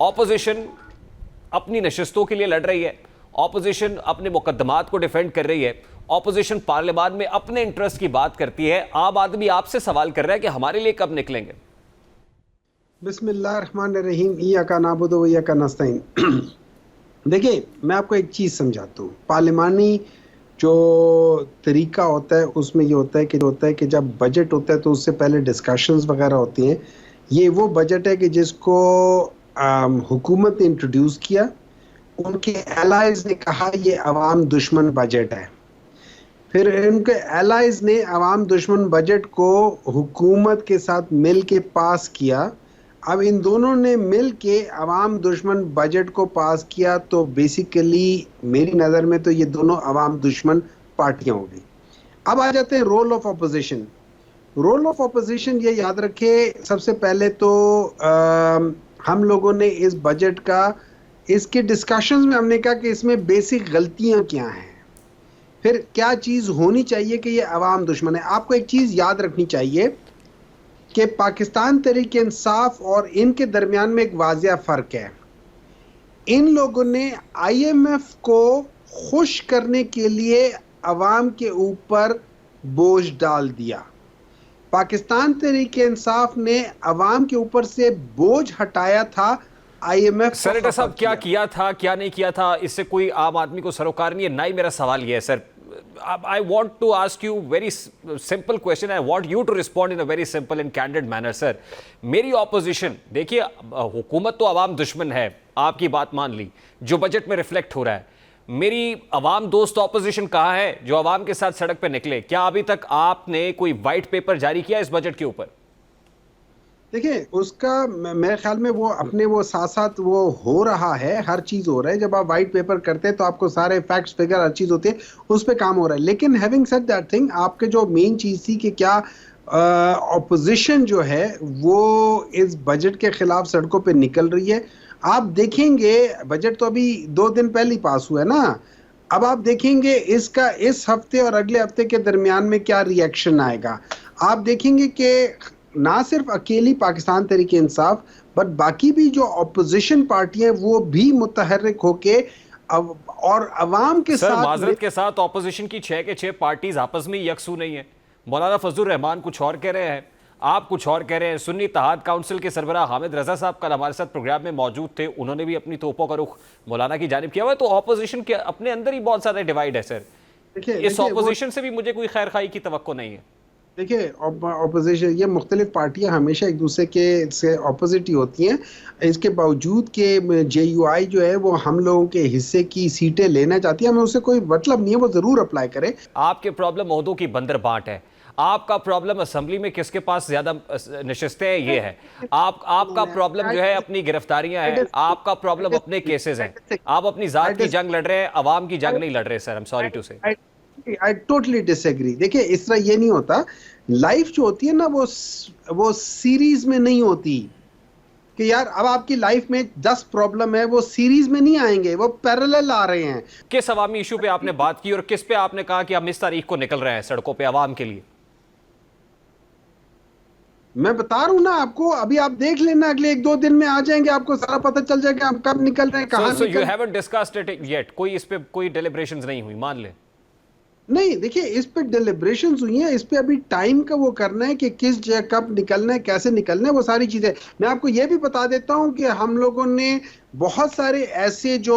Opposition अपनी नशिस्तों के लिए लड़ रही है, ऑपोजिशन अपने मुकद्दमात को डिफेंड कर रही है, ऑपोजिशन पार्लियामान में अपने इंटरेस्ट की बात करती है। आम आदमी आपसे सवाल कर रहा है कि हमारे लिए कब निकलेंगे? बिस्मिल्लाहिर्रहमानिर्रहीम, इय्याका नअबुदु व इय्याका नस्तईन। देखिए, मैं आपको एक चीज़ समझाता हूँ। पार्लिमानी जो तरीका होता है उसमें ये होता है कि जब बजट होता है तो उससे पहले डिस्कशंस वगैरह होती हैं। ये वो बजट है कि जिसको हुकूमत ने इंट्रोड्यूस किया, उनके एलाइज ने कहा ये अवाम दुश्मन बजट है। फिर उनके एलाइज ने अवाम दुश्मन बजट को हुकूमत के साथ मिल के पास किया। अब इन दोनों ने मिल के अवाम दुश्मन बजट को पास किया, तो बेसिकली मेरी नज़र में तो ये दोनों अवाम दुश्मन पार्टियां हो गई। अब आ जाते हैं role of opposition. Role of opposition ये याद रखे, सबसे पहले तो हम लोगों ने इस बजट का, इसके डिस्कशंस में हमने कहा कि इसमें बेसिक गलतियां क्या हैं, फिर क्या चीज़ होनी चाहिए कि ये अवाम दुश्मन है। आपको एक चीज़ याद रखनी चाहिए कि पाकिस्तान तहरीक इंसाफ और इनके दरमियान में एक वाज़िया फ़र्क है। इन लोगों ने IMF को खुश करने के लिए अवाम के ऊपर बोझ डाल दिया। पाकिस्तान तहरीक इंसाफ ने अवाम के ऊपर से बोझ हटाया था। IMF सेनेटर साहब, क्या किया था क्या नहीं किया था, इससे कोई आम आदमी को सरोकार नहीं है। ना ही मेरा सवाल ये है sir. I want to ask you very simple question. I want you to respond in a very simple and candid manner, sir. मेरी ऑपोजिशन, देखिए हुकूमत तो अवाम दुश्मन है, आपकी बात मान ली, जो बजट में रिफ्लेक्ट हो रहा है। मेरी अवाम दोस्त ऑपोजिशन कहाँ है जो अवाम के साथ सड़क पे निकले? क्या अभी तक आपने कोई वाइट पेपर जारी किया इस बजट के ऊपर? देखिए, उसका मेरे ख्याल में वो अपने वो साथ साथ वो हो रहा है, हर चीज़ हो रहा है। जब आप वाइट पेपर करते हैं तो आपको सारे फैक्ट्स फिगर हर चीज़ होती है, उस पर काम हो रहा है। लेकिन हैविंग सेड दैट थिंग, आपके जो मेन चीज़ थी कि क्या ऑपोजिशन जो है वो इस बजट के खिलाफ सड़कों पे निकल रही है। आप देखेंगे, बजट तो अभी 2 दिन पहले ही पास हुआ है ना। अब आप देखेंगे इसका इस हफ्ते और अगले हफ्ते के दरमियान में क्या रिएक्शन आएगा। आप देखेंगे कि ना सिर्फ अकेली पाकिस्तान तहरीक इंसाफ बट बाकी भी जो ऑपोजिशन पार्टियां वो भी मुतहर्रिक होके और अवाम के साथ, माजरत के साथ ऑपोजिशन की 6 के 6 पार्टीज आपस में यकसू नहीं है। मौलाना फजलुर रहमान कुछ और कह रहे हैं, आप कुछ और कह रहे हैं। सुन्नी इत्तेहाद काउंसिल के सरबराह हामिद रजा साहब कल हमारे साथ प्रोग्राम में मौजूद थे, उन्होंने भी अपनी तोपों का रुख मौलाना की जानिब किया हुआ है। तो ऑपोजिशन के अपने अंदर ही बहुत ज्यादा डिवाइड है सर। इस ऑपोजिशन से भी मुझे कोई खैर खाई की तवक्को नहीं है। देखिए, ऑपोजिशन, ये मुख्तलिफ पार्टियां हमेशा एक दूसरे के से ऑपोजिट ही होती हैं। इसके बावजूद कि JUI जो है वो हम लोगों के हिस्से की सीटें लेना चाहती है, हमें उससे कोई मतलब नहीं है, वो ज़रूर अप्लाई करें। आपके प्रॉब्लम ओहदों की बंदर बांट है, आपका प्रॉब्लम असेंबली में किसके पास ज्यादा नशिस्तें हैं ये है। आपका प्रॉब्लम जो है अपनी गिरफ्तारियां हैं, आपका प्रॉब्लम अपने केसेस हैं। आप अपनी जात की जंग लड़ रहे हैं, अवाम की जंग नहीं लड़ रहे sir. I am sorry to say. I totally disagree। देखिए, इस तरह ये नहीं होता। लाइफ जो होती है ना वो सीरीज में नहीं होती कि यार अब आपकी लाइफ में 10 प्रॉब्लम है, वो सीरीज में नहीं आएंगे, वो पैरेलल आ रहे हैं। किस अवामी इशू पे आपने बात की और किस पे आपने कहा कि हम इस तारीख को निकल रहे हैं सड़कों पे अवाम के लिए? मैं बता रहा हूं ना आपको, अभी आप देख लेना, अगले 1-2 दिन में आ जाएंगे, आपको सारा पता चल जाएगा हम कब निकल रहे हैं, कहां निकल। You haven't discussed it yet? कोई इस पे कोई डिलिब्रेशंस नहीं हुई, मान ले? नहीं, देखिए, इस पे डिलिब्रेशंस हुई हैं, इस पे अभी टाइम का वो करना है कि किस जगह कब निकलना है, कैसे निकलना है, वो सारी चीजें। मैं आपको ये भी बता देता हूं कि हम लोगों ने बहुत सारे ऐसे जो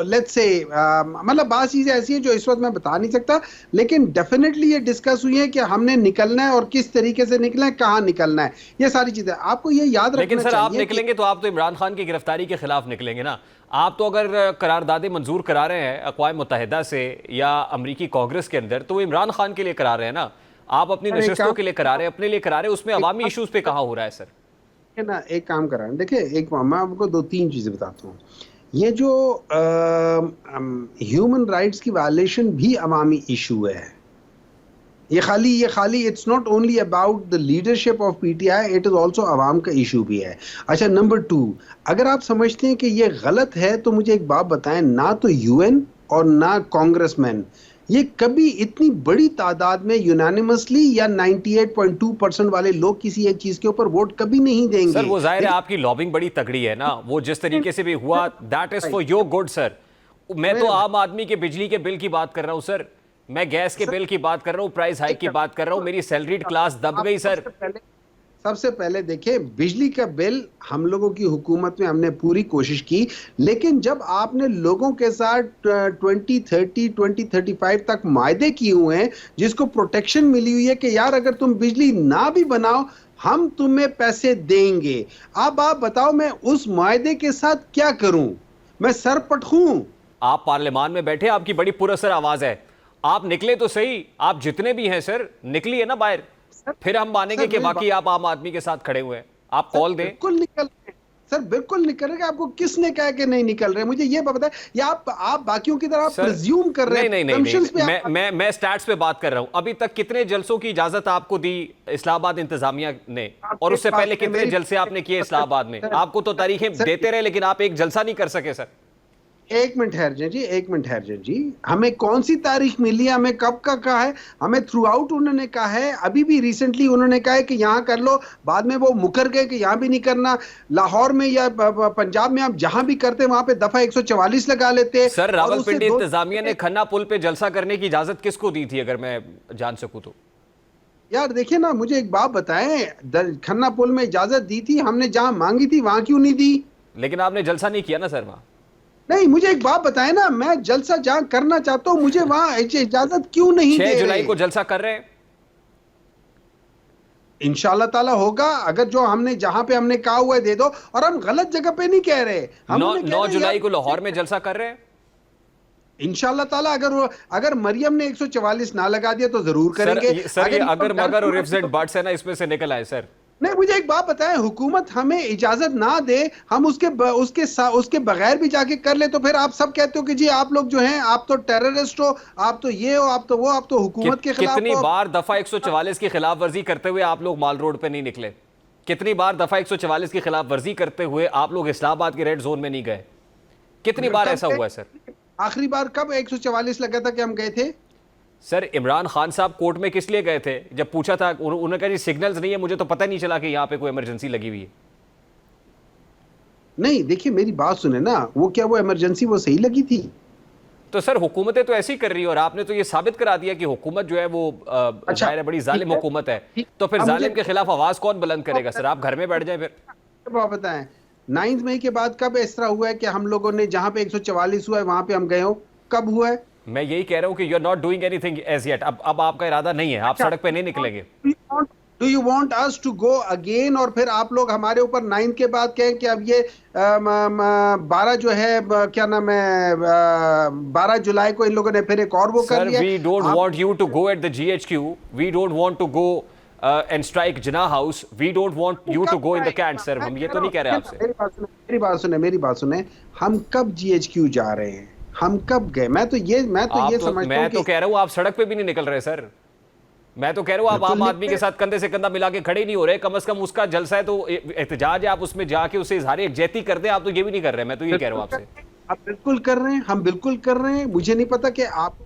लेट्स से मतलब बात चीजें ऐसी हैं जो इस वक्त मैं बता नहीं सकता, लेकिन डेफिनेटली ये डिस्कस हुई है कि हमने निकलना है और किस तरीके से निकलना है, कहाँ निकलना है, ये सारी चीजें आपको ये याद रखना चाहिए। लेकिन सर, आप निकलेंगे तो आप तो इमरान खान की गिरफ्तारी के खिलाफ निकलेंगे ना। आप तो अगर करारदादे मंजूर करा रहे हैं अक़वाम मुत्तहिदा से या अमरीकी कांग्रेस के अंदर, तो वो इमरान खान के लिए करा रहे हैं ना। आप अपनी नशिस्तों के लिए करा रहे हैं, अपने लिए करा रहे हैं, उसमें अवामी इशूज पे कहाँ हो रहा है सर? है ना, एक काम करा है। देखिए, मैं आपको 2-3 चीजें बताता हूँ। ये जो ह्यूमन राइट्स की वायलेशन भी अवामी इशू है। ये खाली it's not only about the leadership of PTI, it is also अवाम का इशू भी है। अच्छा, नंबर 2, अगर आप समझते हैं कि ये गलत है तो मुझे एक बात बताएं, ना तो UN और ना कांग्रेसमैन ये कभी इतनी बड़ी तादाद में यूनानिमसली या 98.2% वाले लोग किसी एक चीज के ऊपर वोट कभी नहीं देंगे। सर वो जाहिर है आपकी लॉबिंग बड़ी तगड़ी है ना, वो जिस तरीके से भी हुआ that is for your good sir. मैं तो आम आदमी के बिजली के बिल की बात कर रहा हूं सर, मैं गैस के बिल की बात कर रहा हूं, प्राइस हाइक की बात कर रहा हूं, मेरी सैलरीड क्लास दब गई सर। सबसे पहले देखिए, बिजली का बिल हम लोगों की हुकूमत में हमने पूरी कोशिश की, लेकिन जब आपने लोगों के साथ 2030 2035 तक मायदे किए हुए हैं, जिसको प्रोटेक्शन मिली हुई है कि यार अगर तुम बिजली ना भी बनाओ हम तुम्हें पैसे देंगे। अब आप बताओ मैं उस मायदे के साथ क्या करूं? मैं सरपट हूं। आप पार्लियामान में बैठे, आपकी बड़ी पुरअसर आवाज है, आप निकले तो सही, आप जितने भी हैं सर निकलिए ना बाहर, फिर हम मानेंगे कि वाकई आप आम आदमी के साथ खड़े हुए हैं। आप कॉल दें। बिल्कुल निकल रहे सर, बिल्कुल निकल रहे। आपको किसने कहा कि नहीं निकल रहे? मुझे ये बताएं, या आप बाकियों की तरह प्रिज्यूम कर रहे हैं? नहीं, मैं स्टैट्स पे बात कर रहा हूं। अभी तक कितने जलसों की इजाजत आपको दी इस्लामाबाद इंतजामिया ने, और उससे पहले कितने जलसे आपने किए इस्लामाबाद में? आपको तो तारीखें देते रहे लेकिन आप एक जलसा नहीं कर सके सर। एक मिनट ठहर जाए जी, एक मिनट ठहर जाए जी। हमें कौन सी तारीख मिली है? हमें कब का कहा है? हमें थ्रू आउट उन्होंने कहा है। अभी भी रिसेंटली उन्होंने कहा है कि यहाँ कर लो, बाद में वो मुकर गए कि यहाँ भी नहीं करना। लाहौर में या पंजाब में आप जहां भी करते वहां पे दफा 144 लगा लेते। सर रावलपिंडी इंतजामिया ने खन्ना पुल पे जलसा करने की इजाजत किसको दी थी, अगर मैं जान सकूं तो? यार देखिए ना, मुझे एक बात बताएं, खन्ना पुल में इजाजत दी थी हमने, जहां मांगी थी वहां क्यों नहीं दी? लेकिन आपने जलसा नहीं किया ना सर वहां। नहीं, मुझे एक बात बताएं ना, मैं जलसा जहां करना चाहता हूं मुझे वहां इजाजत क्यों नहीं दे 6 रहे? जुलाई को जलसा कर रहे हैं इंशाल्लाह ताला होगा। अगर जो हमने जहां पे हमने कहा हुआ है दे दो, और हम गलत जगह पे नहीं कह रहे। हम 9 जुलाई को लाहौर में जलसा कर रहे हैं इंशाल्लाह ताला। अगर मरियम ने 144 ना लगा दिया तो जरूर करेंगे। सर ये अगर मगर और इफ जेड बट्स है ना, इसमें से निकल आए सर। नहीं, मुझे एक बात बताएं, हुकूमत हमें इजाजत ना दे, हम उसके बगैर भी जाके कर ले, तो फिर आप सब कहते हो कि जी आप लोग जो हैं आप तो टेररिस्ट हो, आप तो ये हो, आप तो वो, आप तो हुकूमत के खिलाफ हो। कितनी बार दफा 144 की खिलाफ वर्जी करते हुए आप लोग माल रोड पे नहीं निकले? कितनी बार दफा 144 की खिलाफ वर्जी करते हुए आप लोग इस्लामाबाद के रेड जोन में नहीं गए? कितनी बार ऐसा हुआ है सर? आखिरी बार कब 144 लगा था कि हम गए थे? सर इमरान खान साहब कोर्ट में किस लिए गए थे? जब पूछा था उन्होंने कहा जी सिग्नल्स नहीं है, मुझे तो पता नहीं चला कि यहाँ पे कोई इमरजेंसी लगी हुई है। नहीं, देखिए मेरी बात सुने ना, वो क्या वो इमरजेंसी वो सही लगी थी? तो सर हुकूमतें तो ऐसी कर रही है, और आपने तो ये साबित करा दिया कि हुकूमत जो है वो जाहिर है बड़ी जालिम हुकूमत है। तो फिर जालिम के खिलाफ आवाज कौन बुलंद करेगा सर? आप घर में बैठ जाए फिर। आप बताएं, 9 मई के बाद कब इस तरह हुआ है कि हम लोगों ने जहां पे 144 हुआ है वहां पे हम गए हो? कब हुआ है? मैं यही कह रहा हूं कि you are not doing anything as yet. अब आपका इरादा नहीं है, आप सड़क पे नहीं निकलेंगे। Do you want us to go again, और फिर आप लोग हमारे ऊपर 9 के बाद कहें कि अब ये 12 जो है क्या नाम है 12 जुलाई को इन लोगों ने फिर एक और वो कर लिया। We don't want you to go at the GHQ, we don't want to go and strike Jinnah house, we don't want you to go in the cantt. Sir हम ये तो नहीं कह रहे आपसे। मेरी बात सुने, हम कब जीएचक्यू जा रहे हैं? हम कब गए? मैं तो ये समझता हूं, मैं तो कह रहा हूं आप सड़क पे भी नहीं निकल रहे सर। मैं तो कह रहा हूं आप आम आदमी के साथ कंधे से कंधा मिला के खड़े नहीं हो रहे। कम से कम उसका जलसा है तो एहतजाज है, आप उसमें जाके उसे इजहार यकजहती कर दें। आप तो ये भी नहीं कर रहे। मैं तो ये कह रहा हूं आपसे। आप बिल्कुल कर रहे हैं, हम बिल्कुल कर रहे हैं। मुझे नहीं पता कि आप